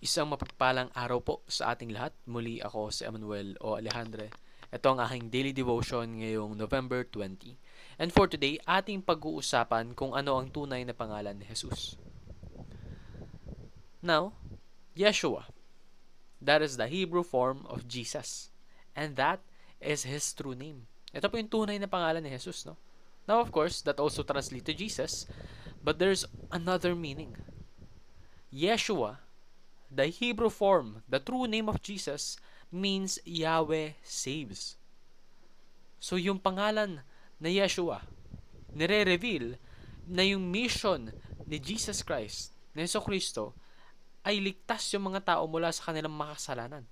Isang mapagpalang araw po sa ating lahat. Muli ako si Emmanuel o Alejandre. Ito ang aking daily devotion ngayong November 20. And for today, ating pag-uusapan kung ano ang tunay na pangalan ni Jesus. Now, Yeshua. That is the Hebrew form of Jesus. And that is His true name. Ito po yung tunay na pangalan ni Jesus, no? Now, of course, that also translates to Jesus, but there's another meaning. Yeshua, the Hebrew form, the true name of Jesus, means Yahweh saves. So yung pangalan na Yeshua, nire-reveal na yung mission ni Jesus Christ, ni Yesu Kristo, ay ligtas yung mga tao mula sa kanilang makasalanan.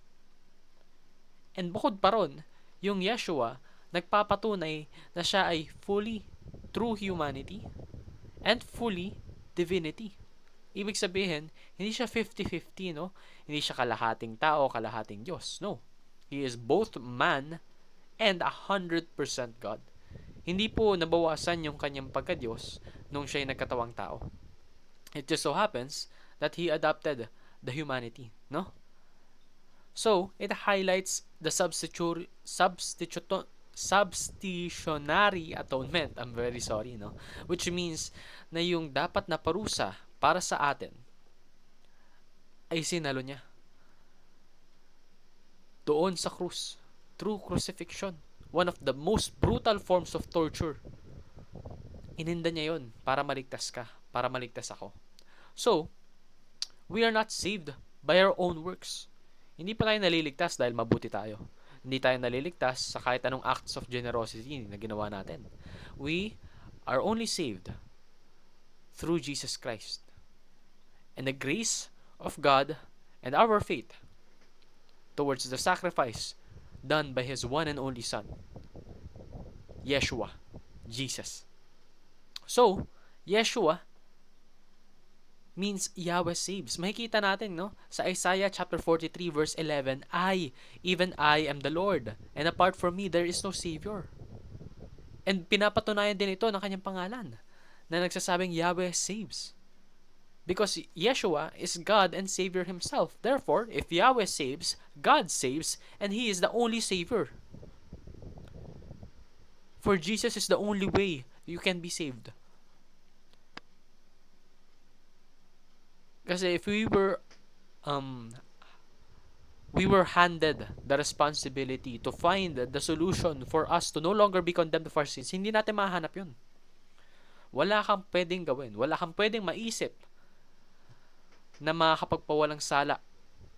And bukod pa ron, yung Yeshua, nagpapatunay na siya ay fully true humanity and fully divinity. Ibig sabihin, hindi siya 50-50, no? Hindi siya kalahating tao, kalahating Diyos. No. He is both man and 100% God. Hindi po nabawasan yung kanyang pagka-Diyos nung siya'y nagkatawang tao. It just so happens that He adopted the humanity, no? So, it highlights the substitutionary atonement. I'm very sorry, no? Which means na yung dapat na parusa para sa atin ay sinalo niya doon sa krus through crucifixion, one of the most brutal forms of torture. Ininda niya yon para maligtas ka, para maligtas ako. So, we are not saved by our own works. Hindi pa tayo naliligtas dahil mabuti tayo. Hindi tayo naliligtas sa kahit anong acts of generosity na ginawa natin. We are only saved through Jesus Christ and the grace of God and our faith towards the sacrifice done by His one and only Son, Yeshua, Jesus. So, Yeshua means Yahweh saves. Makikita natin, no? Sa Isaiah chapter 43 verse 11, even I am the Lord, and apart from me there is no Savior. And pinapatunayan din ito ng kanyang pangalan na nagsasabing Yahweh saves. Because Yeshua is God and Savior Himself. Therefore, if Yahweh saves, God saves, and He is the only Savior. For Jesus is the only way you can be saved. Kasi if we were handed the responsibility to find the solution for us to no longer be condemned of our sins, hindi natin mahanap yun. Wala kang pwedeng gawin. Wala kang pwedeng maisip na makakapagpawalang sala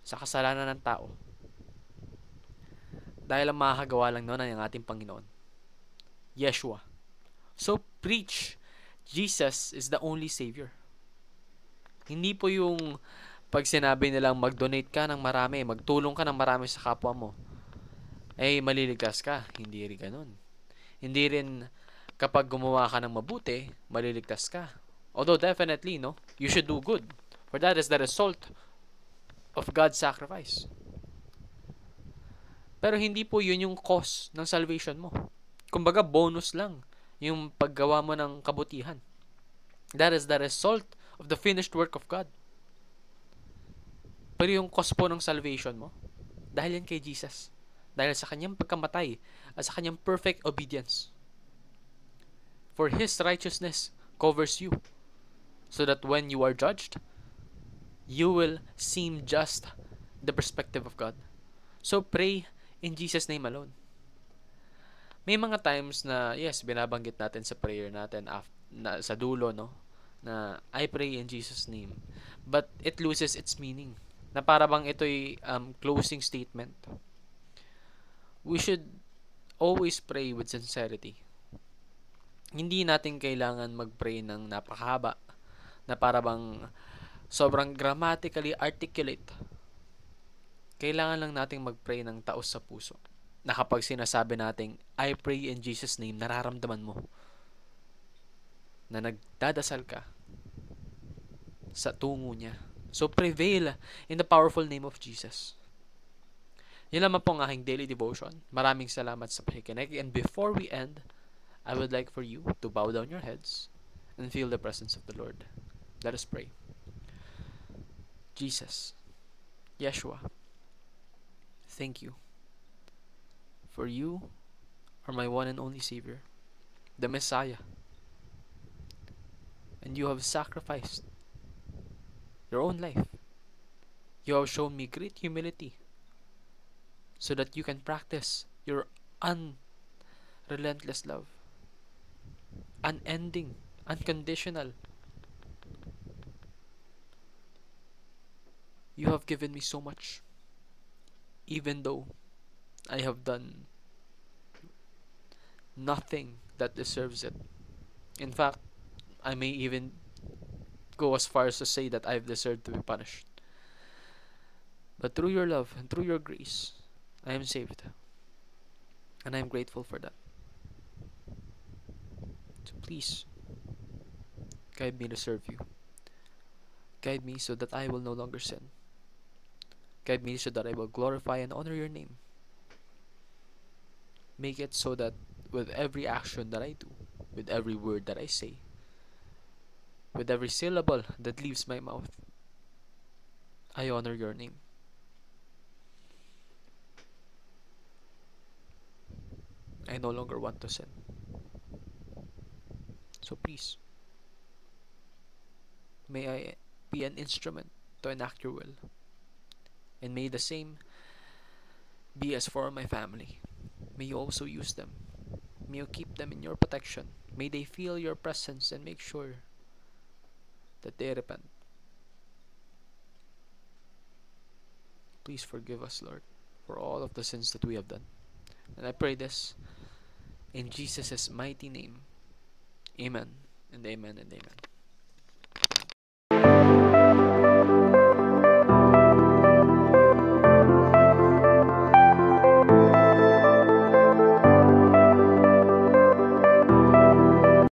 sa kasalanan ng tao. Dahil ang makakagawa lang noon ang ating Panginoon, Yeshua. So, preach, Jesus is the only Savior. Hindi po yung pag sinabi nilang mag-donate ka ng marami, magtulong ka ng marami sa kapwa mo, ay maliligtas ka. Hindi rin ganun. Hindi rin kapag gumawa ka ng mabuti, maliligtas ka. Although definitely, no, you should do good. For that is the result of God's sacrifice. Pero hindi po yun yung cause ng salvation mo. Kumbaga, bonus lang yung paggawa mo ng kabutihan. That is the result of the finished work of God. Pero yung cause po ng salvation mo, dahil yan kay Jesus. Dahil sa kanyang pagkamatay at sa kanyang perfect obedience. For His righteousness covers you, so that when you are judged, you will seem just the perspective of God. So pray in Jesus' name alone. May mga times na, yes, binabanggit natin sa prayer natin sa dulo, no? Na I pray in Jesus' name. But it loses its meaning. Na para bang ito'y closing statement. We should always pray with sincerity. Hindi natin kailangan mag-pray ng napakahaba na para bang sobrang grammatically articulate. Kailangan lang nating mag-pray ng taos sa puso. Na kapag sinasabi nating I pray in Jesus' name, nararamdaman mo na nagdadasal ka sa tungo niya. So prevail in the powerful name of Jesus. Yan naman po ang aking daily devotion. Maraming salamat sa pakikinig. And before we end, I would like for you to bow down your heads and feel the presence of the Lord. Let us pray. Jesus, Yeshua, thank you, for you are my one and only Savior, the Messiah, and you have sacrificed your own life. You have shown me great humility so that you can practice your unrelentless love, unending, unconditional. You have given me so much, even though I have done nothing that deserves it. In fact, I may even go as far as to say that I've deserved to be punished. But through your love and through your grace, I am saved. And I am grateful for that. So please, guide me to serve you. Guide me so that I will no longer sin. Guide me so that I will glorify and honor your name. Make it so that with every action that I do, with every word that I say, with every syllable that leaves my mouth, I honor your name. I no longer want to sin. So please, may I be an instrument to enact your will. And may the same be as for my family. May you also use them. May you keep them in your protection. May they feel your presence and make sure that they repent. Please forgive us, Lord, for all of the sins that we have done. And I pray this in Jesus' mighty name. Amen and amen and amen.